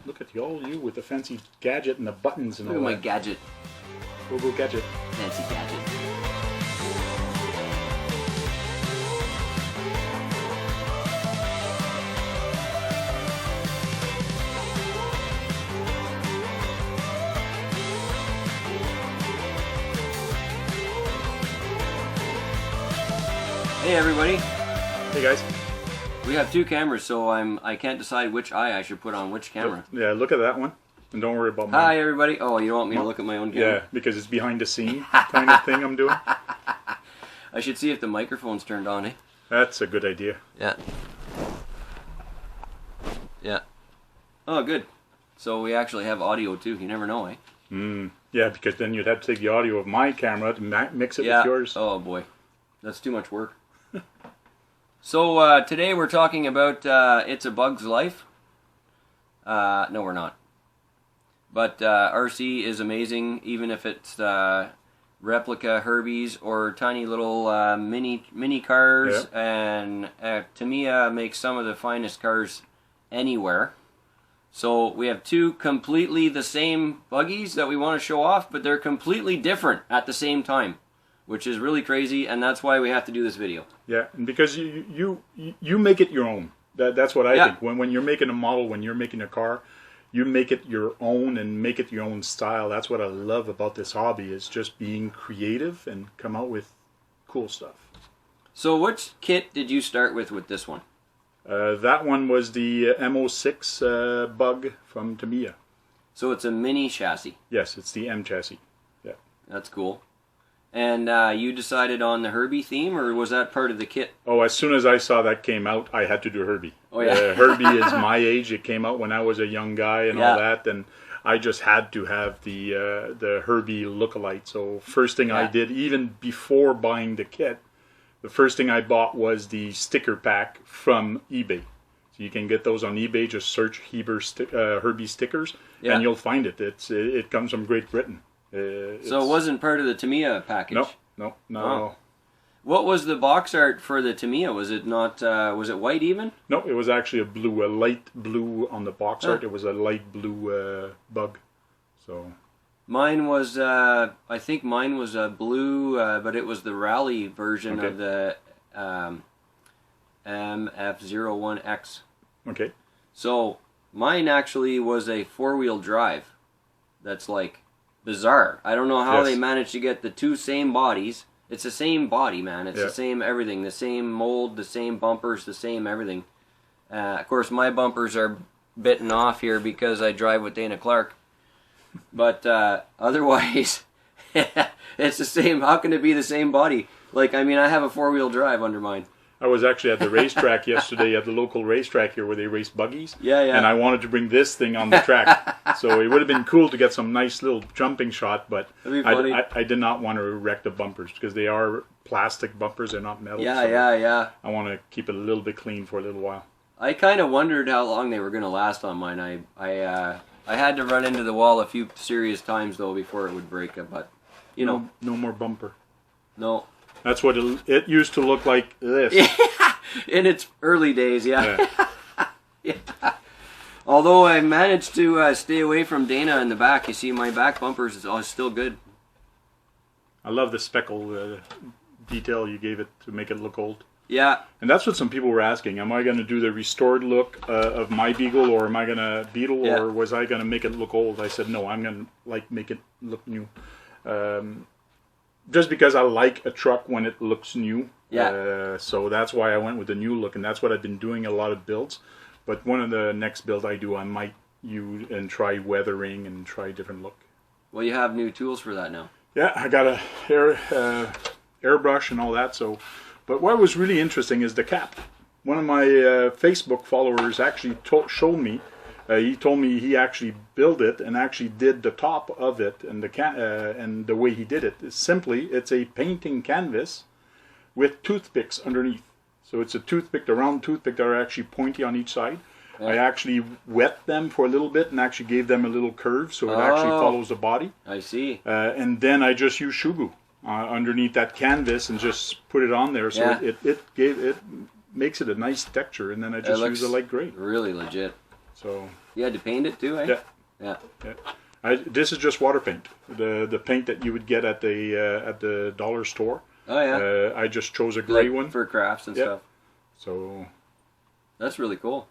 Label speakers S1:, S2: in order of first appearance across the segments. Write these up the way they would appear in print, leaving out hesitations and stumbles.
S1: Look at all you with the fancy gadget and the buttons and all
S2: Look at
S1: that.
S2: my gadget.
S1: Go gadget.
S2: Fancy gadget. Hey everybody.
S1: Hey guys.
S2: We have two cameras, so I can't decide which eye I should put on which camera.
S1: Yeah, look at that one. And don't worry about mine.
S2: Hi everybody. Oh, you don't want me to look at my own camera?
S1: Yeah, because it's behind the scene kind of thing I'm doing.
S2: I should see if the microphone's turned on, eh?
S1: That's a good idea.
S2: Yeah. Yeah. Oh, good. So we actually have audio too. You never know, eh?
S1: Yeah, because then you'd have to take the audio of my camera to mix it with yours.
S2: Oh boy. That's too much work. So today we're talking about It's a Bug's Life. No, we're not. But RC is amazing, even if it's replica Herbies or tiny little mini cars.
S1: Yep.
S2: And Tamiya makes some of the finest cars anywhere. So we have two completely the same buggies that we want to show off, but they're completely different at the same time, which is really crazy, and that's why we have to do this video.
S1: Yeah, and because you make it your own. That's what I think. When you're making a model, when you're making a car, you make it your own and make it your own style. That's what I love about this hobby, is just being creative and come out with cool stuff.
S2: So which kit did you start with this one?
S1: That one was the M06 bug from Tamiya.
S2: So it's a mini chassis.
S1: Yes, it's the M chassis. Yeah.
S2: That's cool. And you decided on the Herbie theme, or was that part of the kit?
S1: Oh, as soon as I saw that came out, I had to do Herbie.
S2: Oh yeah.
S1: Herbie is my age. It came out when I was a young guy and all that, and I just had to have the Herbie lookalike. So first thing I did, even before buying the kit, the first thing I bought was the sticker pack from eBay. So you can get those on eBay. Just search Herbie stickers, and you'll find it. It comes from Great Britain.
S2: So it wasn't part of the Tamiya package?
S1: No, not at all.
S2: What was the box art for the Tamiya? Was it not? Was it white even?
S1: No, it was actually a light blue on the box art. It was a light blue bug. So
S2: mine was, I think mine was a blue, but it was the rally version of the MF01x.
S1: Okay.
S2: So mine actually was a four-wheel drive. That's like bizarre. I don't know how they managed to get the two same bodies. It's the same body, man. It's the same everything. The same mold, the same bumpers, the same everything. Of course, my bumpers are bitten off here because I drive with Dana Clark. But otherwise, it's the same. How can it be the same body? Like, I mean, I have a four-wheel drive under mine.
S1: I was actually at the racetrack yesterday, at the local racetrack here where they race buggies.
S2: Yeah.
S1: And I wanted to bring this thing on the track. So it would have been cool to get some nice little jumping shot, but I did not want to wreck the bumpers because they are plastic bumpers, they're not metal.
S2: Yeah.
S1: I want to keep it a little bit clean for a little while.
S2: I kind of wondered how long they were going to last on mine. I had to run into the wall a few serious times, though, before it would break. But, you know.
S1: No more bumper.
S2: No.
S1: That's what it used to look like this.
S2: In its early days, yeah. Although I managed to stay away from Dana in the back. You see, my back bumpers is still good.
S1: I love the speckle detail you gave it to make it look old.
S2: Yeah.
S1: And that's what some people were asking. Am I going to do the restored look of my Beagle, or am I going to Beetle, or was I going to make it look old? I said, no, I'm going to make it look new. Just because I like a truck when it looks new.
S2: Yeah.
S1: So that's why I went with the new look, and that's what I've been doing a lot of builds. But one of the next builds I do, I might use and try weathering and try a different look.
S2: Well, you have new tools for that now.
S1: Yeah, I got a airbrush and all that. So, but what was really interesting is the cap. One of my Facebook followers actually showed me. He told me he actually built it and actually did the top of it, and and the way he did it is simply it's a painting canvas with toothpicks underneath. So it's a round toothpick that are actually pointy on each side. Yeah. I actually wet them for a little bit and actually gave them a little curve so it actually follows the body.
S2: I see.
S1: And then I just used shoe glue underneath that canvas and just put it on there, so it makes it a nice texture. And then I just use a light gray.
S2: Really legit.
S1: So
S2: You had to paint it too, eh?
S1: Yeah.
S2: Yeah.
S1: Yeah. This is just water paint. The paint that you would get at the dollar store.
S2: Oh yeah.
S1: I just chose a gray one
S2: for crafts and stuff.
S1: So
S2: that's really cool.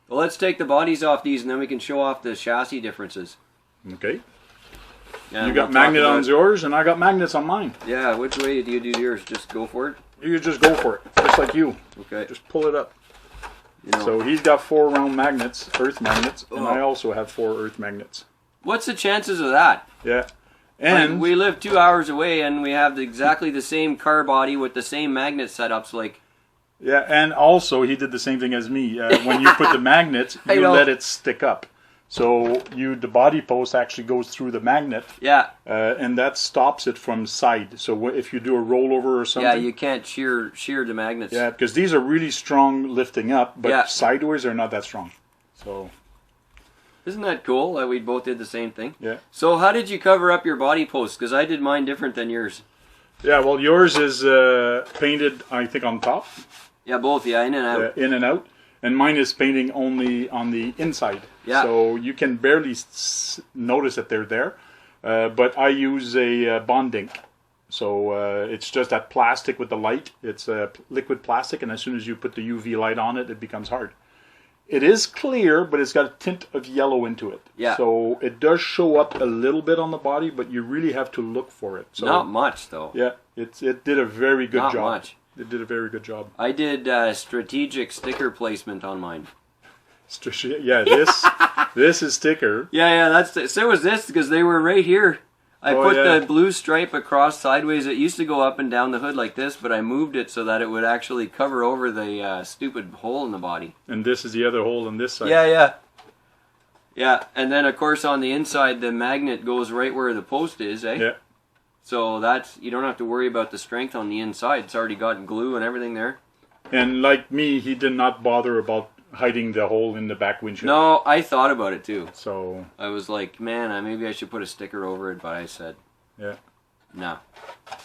S2: Well, let's take the bodies off these, and then we can show off the chassis differences.
S1: Okay.
S2: Yeah,
S1: you got magnet on yours, and I got magnets on mine.
S2: Yeah. Which way do you do yours? Just go for it.
S1: You just go for it, just like you.
S2: Okay.
S1: Just pull it up.
S2: You know.
S1: So he's got 4 round magnets, earth magnets, and I also have 4 earth magnets.
S2: What's the chances of that?
S1: Yeah. And
S2: we live 2 hours away, and we have exactly the same car body with the same magnet setups. Like,
S1: yeah, and also he did the same thing as me. When you put the magnets, you let it stick up. So the body post actually goes through the magnet.
S2: Yeah.
S1: And that stops it from side. So if you do a rollover or something.
S2: Yeah, you can't shear the magnets.
S1: Yeah, because these are really strong lifting up, but sideways are not that strong. So.
S2: Isn't that cool that we both did the same thing?
S1: Yeah.
S2: So how did you cover up your body post? Because I did mine different than yours.
S1: Yeah, well, yours is painted, I think, on top.
S2: Yeah, both. Yeah, in and out.
S1: In and out. And mine is painting only on the inside.
S2: Yeah.
S1: So you can barely notice that they're there. But I use a Bond ink. So it's just that plastic with the light. It's liquid plastic, and as soon as you put the UV light on it, it becomes hard. It is clear, but it's got a tint of yellow into it.
S2: Yeah.
S1: So it does show up a little bit on the body, but you really have to look for it. So,
S2: not much, though.
S1: Yeah, it did a very good job.
S2: Not much.
S1: It did a very good job.
S2: I did strategic sticker placement on mine.
S1: Yeah, this is sticker.
S2: Yeah, so was this, because they were right here. I put the blue stripe across sideways. It used to go up and down the hood like this, but I moved it so that it would actually cover over the stupid hole in the body.
S1: And this is the other hole on this side.
S2: Yeah. Yeah, and then of course on the inside the magnet goes right where the post is, eh?
S1: Yeah.
S2: So you don't have to worry about the strength on the inside. It's already got glue and everything there.
S1: And like me, he did not bother about hiding the hole in the back windshield.
S2: No, I thought about it too.
S1: So
S2: I was like, man, maybe I should put a sticker over it, but I said,
S1: yeah,
S2: no,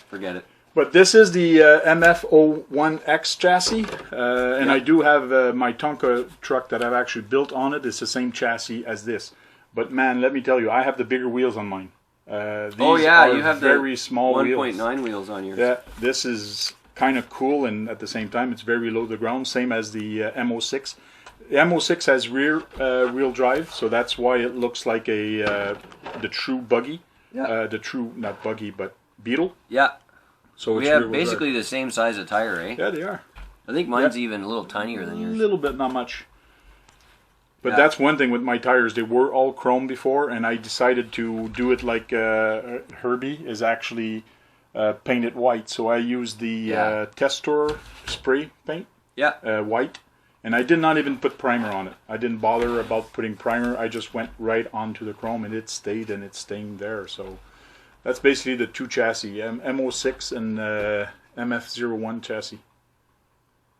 S2: forget it.
S1: But this is the MF01x chassis, and I do have my Tonka truck that I've actually built on it. It's the same chassis as this. But man, let me tell you, I have the bigger wheels on mine. These
S2: you have
S1: very
S2: the
S1: small
S2: 1.9 wheels on yours.
S1: Yeah, this is kind of cool, and at the same time, it's very low to the ground, same as the M06. The M06 has rear wheel drive, so that's why it looks like the true buggy.
S2: Yeah.
S1: The true, not buggy, but Beetle.
S2: Yeah.
S1: So
S2: we have basically the same size of tire, eh?
S1: Yeah, they are.
S2: I think mine's even a little tinier than yours.
S1: A little bit, not much. But that's one thing with my tires. They were all chrome before, and I decided to do it like Herbie is actually painted white. So I used the Testor spray paint, white. And I did not even put primer on it. I didn't bother about putting primer. I just went right onto the chrome, and it stayed, and it's staying there. So that's basically the two chassis, M06 and MF01 chassis.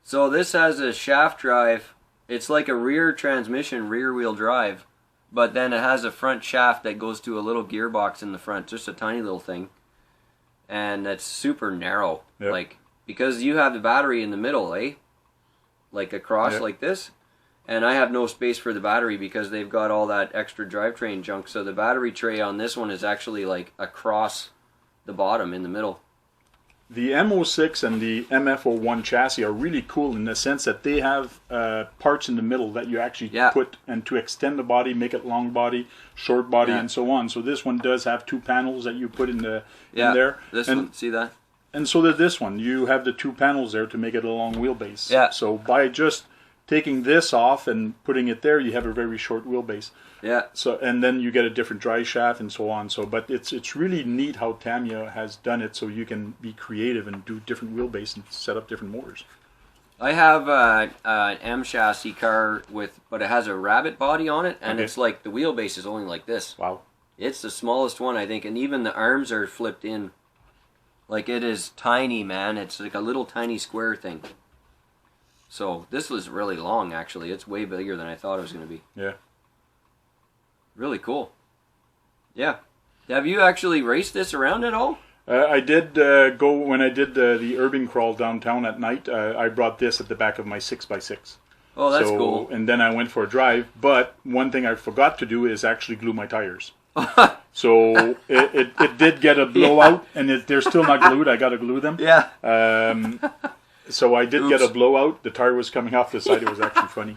S2: So this has a shaft drive. It's like a rear transmission, rear wheel drive, but then it has a front shaft that goes to a little gearbox in the front, just a tiny little thing. And that's super narrow.
S1: Yep.
S2: Like, because you have the battery in the middle, eh? Like across like this. And I have no space for the battery because they've got all that extra drivetrain junk. So the battery tray on this one is actually like across the bottom in the middle.
S1: The M06 and the MF01 chassis are really cool in the sense that they have parts in the middle that you actually put and to extend the body, make it long body, short body, and so on. So this one does have 2 panels that you put in there.
S2: This one, see that?
S1: And so did this one. You have the 2 panels there to make it a long wheelbase.
S2: Yeah.
S1: So by just taking this off and putting it there, you have a very short wheelbase.
S2: Yeah.
S1: So and then you get a different drive shaft and so on. So but it's really neat how Tamiya has done it, so you can be creative and do different wheelbase and set up different motors.
S2: I have an M chassis car but it has a rabbit body on it, and it's like the wheelbase is only like this.
S1: Wow.
S2: It's the smallest one, I think, and even the arms are flipped in. Like, it is tiny, man. It's like a little tiny square thing. So this was really long, actually. It's way bigger than I thought it was going to be.
S1: Yeah.
S2: Really cool. Yeah. Have you actually raced this around at all?
S1: I did go when I did the urban crawl downtown at night. I brought this at the back of my 6x6.
S2: Oh, that's
S1: so,
S2: cool.
S1: And then I went for a drive. But one thing I forgot to do is actually glue my tires. So it did get a blowout, and they're still not glued. I got to glue them.
S2: Yeah.
S1: So I did get a blowout. The tire was coming off the side. It was actually funny.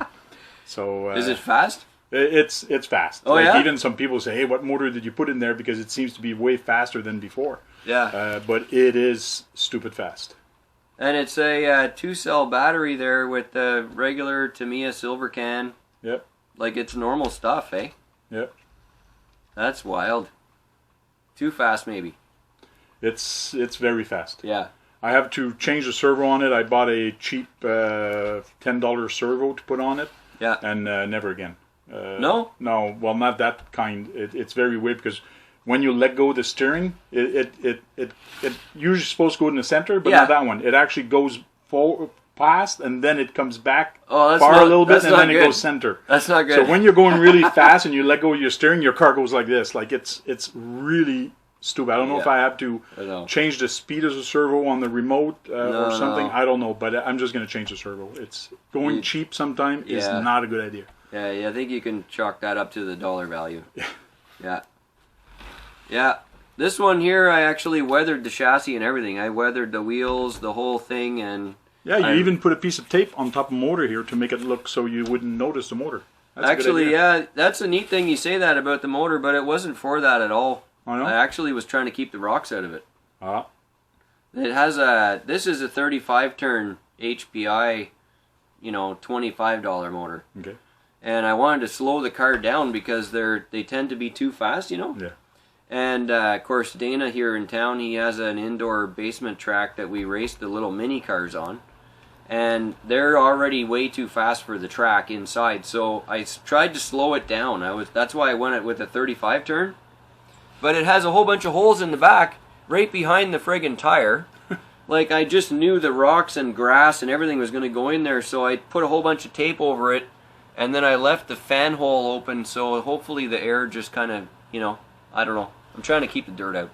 S1: So
S2: is it fast?
S1: It's fast.
S2: Oh, yeah?
S1: Even some people say, hey, what motor did you put in there? Because it seems to be way faster than before.
S2: Yeah.
S1: But it is stupid fast.
S2: And it's a 2-cell battery there with the regular Tamiya silver can.
S1: Yep.
S2: Like it's normal stuff, eh?
S1: Yep.
S2: That's wild. Too fast, maybe.
S1: It's very fast.
S2: Yeah.
S1: I have to change the servo on it. I bought a cheap $10 servo to put on it.
S2: Yeah.
S1: And never again.
S2: No?
S1: No, well, not that kind. It's very weird because when you let go of the steering, it usually supposed to go in the center, but not that one. It actually goes forward, past, and then it comes back far a little bit, and then it goes center.
S2: That's not good.
S1: So when you're going really fast and you let go of your steering, your car goes like this. Like it's really stupid. I don't know if I have to change the speed of the servo on the remote or something. No. I don't know, but I'm just going to change the servo. It's going cheap sometime is not a good idea.
S2: Yeah, I think you can chalk that up to the dollar value. Yeah. This one here, I actually weathered the chassis and everything. I weathered the wheels, the whole thing, and
S1: yeah, you even put a piece of tape on top of the motor here to make it look so you wouldn't notice the motor. That's
S2: actually, yeah, that's a neat thing you say that about the motor, but it wasn't for that at all.
S1: Oh, no?
S2: I actually was trying to keep the rocks out of it.
S1: Ah.
S2: It has this is a 35 turn HPI, $25 motor.
S1: Okay.
S2: And I wanted to slow the car down because they tend to be too fast,
S1: Yeah.
S2: And of course, Dana here in town, he has an indoor basement track that we race the little mini cars on. And they're already way too fast for the track inside, so I tried to slow it down. That's why I went with a 35 turn. But it has a whole bunch of holes in the back, right behind the friggin' tire. Like, I just knew the rocks and grass and everything was going to go in there, so I put a whole bunch of tape over it, and then I left the fan hole open, so hopefully the air just kind of, I don't know. I'm trying to keep the dirt out.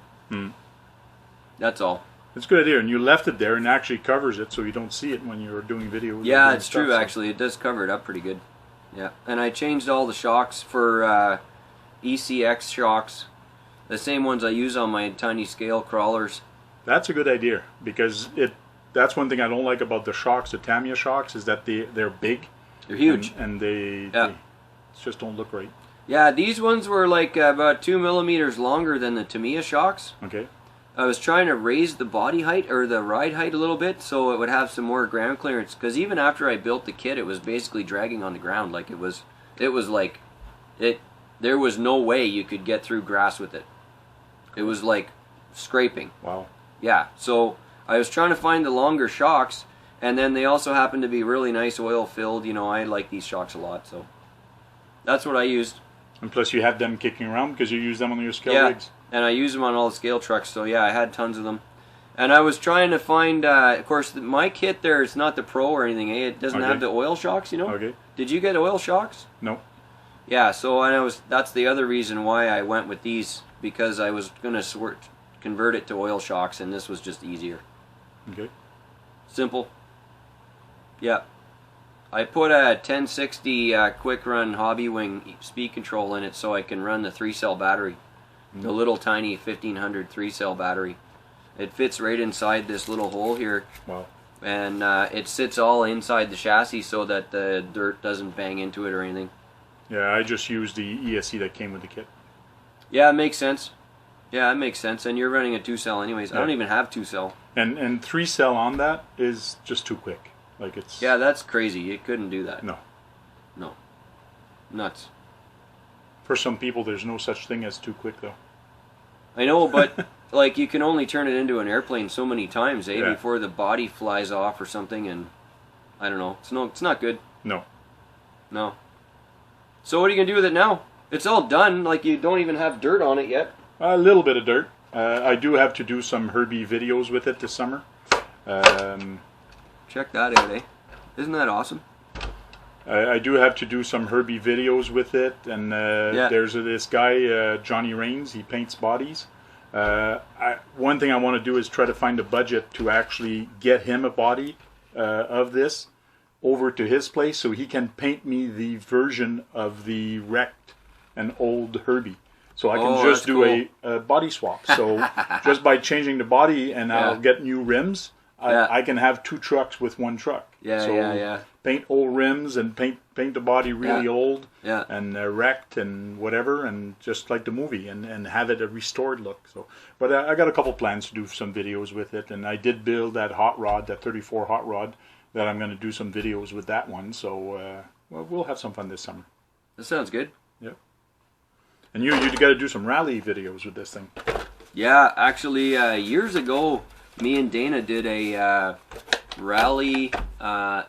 S2: That's all.
S1: It's a good idea, and you left it there and actually covers it so you don't see it when you're doing videos.
S2: Yeah, it's true, actually. It does cover it up pretty good. Yeah, and I changed all the shocks for ECX shocks. The same ones I use on my tiny scale crawlers. That's
S1: a good idea, because that's one thing I don't like about the shocks, the Tamiya shocks, is that they're big.
S2: They're huge.
S1: And they just don't look right.
S2: Yeah, these ones were like about 2 millimeters longer than the Tamiya shocks.
S1: Okay. I
S2: was trying to raise the body height or the ride height a little bit so it would have some more ground clearance, because even after I built the kit, it was basically dragging on the ground. Like there was no way you could get through grass with it. It was like scraping.
S1: Wow.
S2: Yeah, so I was trying to find the longer shocks, and then they also happen to be really nice oil filled. I like these shocks a lot, so that's what I used.
S1: And plus you have them kicking around because you use them on your scale rigs.
S2: And I use them on all the scale trucks, so yeah, I had tons of them. And I was trying to find, of course, my kit there is not the Pro or anything, eh? It doesn't have the oil shocks,
S1: Okay.
S2: Did you get oil shocks?
S1: No.
S2: Yeah, so that's the other reason why I went with these, because I was going to convert it to oil shocks, and this was just easier.
S1: Okay.
S2: Simple. Yeah. I put a 1060 quick run hobby wing speed control in it so I can run the 3-cell battery. The little tiny 1500 3-cell battery. It fits right inside this little hole here.
S1: Wow.
S2: And it sits all inside the chassis so that the dirt doesn't bang into it or anything.
S1: Yeah, I just used the ESC that came with the kit.
S2: Yeah, it makes sense. Yeah, it makes sense. And you're running a 2-cell anyways. Yeah. I don't even have 2-cell.
S1: And 3-cell on that is just too quick. Like it's.
S2: Yeah, that's crazy. You couldn't do that.
S1: No.
S2: No. Nuts.
S1: For some people, there's no such thing as too quick, though.
S2: I know, but like you can only turn it into an airplane so many times, before the body flies off or something, and I don't know. It's not good.
S1: No.
S2: No. So what are you gonna do with it now? It's all done. Like you don't even have dirt on it yet.
S1: A little bit of dirt. I do have to do some Herbie videos with it this summer.
S2: Check that out, eh? Isn't that awesome?
S1: I do have to do some Herbie videos with it, and there's this guy, Johnny Rains, he paints bodies. One thing I want to do is try to find a budget to actually get him a body of this, over to his place so he can paint me the version of the wrecked and old Herbie. So I can just do
S2: cool.
S1: a body swap. So just by changing the body and I'll get new rims, I can have 2 trucks with 1 truck.
S2: Yeah,
S1: Paint old rims and paint the body really old and wrecked and whatever, and just like the movie, and have it a restored look. So, but I got a couple plans to do some videos with it, and I did build that hot rod, that 34 hot rod, that I'm going to do some videos with that one. So well, we'll have some fun this summer.
S2: That sounds good.
S1: Yep. And you got to do some rally videos with this thing.
S2: Yeah, actually, years ago, me and Dana did a rally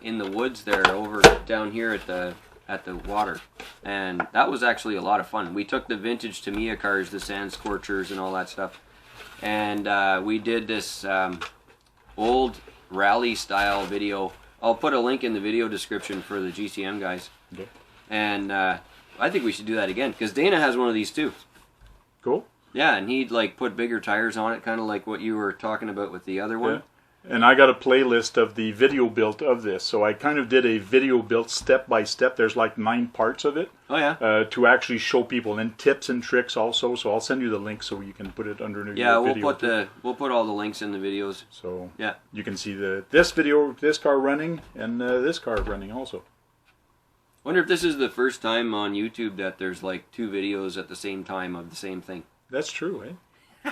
S2: in the woods there, over down here at the water, and that was actually a lot of fun. We took the vintage Tamiya cars, the Sand Scorchers and all that stuff, and we did this old rally style video. I'll put a link in the video description for the GCM guys.
S1: Okay.
S2: And I think we should do that again, because Dana has one of these too.
S1: Cool.
S2: Yeah, and he'd like put bigger tires on it, kind of like what you were talking about with the other one.
S1: Yeah. And I got a playlist of the video built of this, so I kind of did a video built step by step. There's like 9 parts of it.
S2: Oh yeah.
S1: To actually show people, and tips and tricks also. So I'll send you the link so you can put it under your video.
S2: We'll put all the links in the videos.
S1: So
S2: yeah,
S1: you can see this car running, and this car running also.
S2: Wonder if this is the first time on YouTube that there's like 2 videos at the same time of the same thing.
S1: That's true, eh?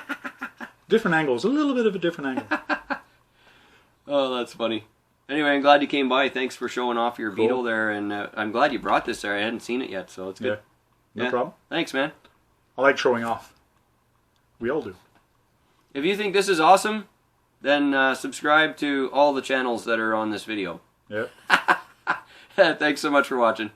S1: Different angles, a little bit of a different angle.
S2: Oh, that's funny. Anyway, I'm glad you came by. Thanks for showing off your
S1: Cool.
S2: Beetle there, and I'm glad you brought this there. I hadn't seen it yet, so it's good.
S1: Yeah, no problem.
S2: Thanks, man.
S1: I like showing off. We all do.
S2: If you think this is awesome, then subscribe to all the channels that are on this video.
S1: Yep.
S2: Thanks so much for watching.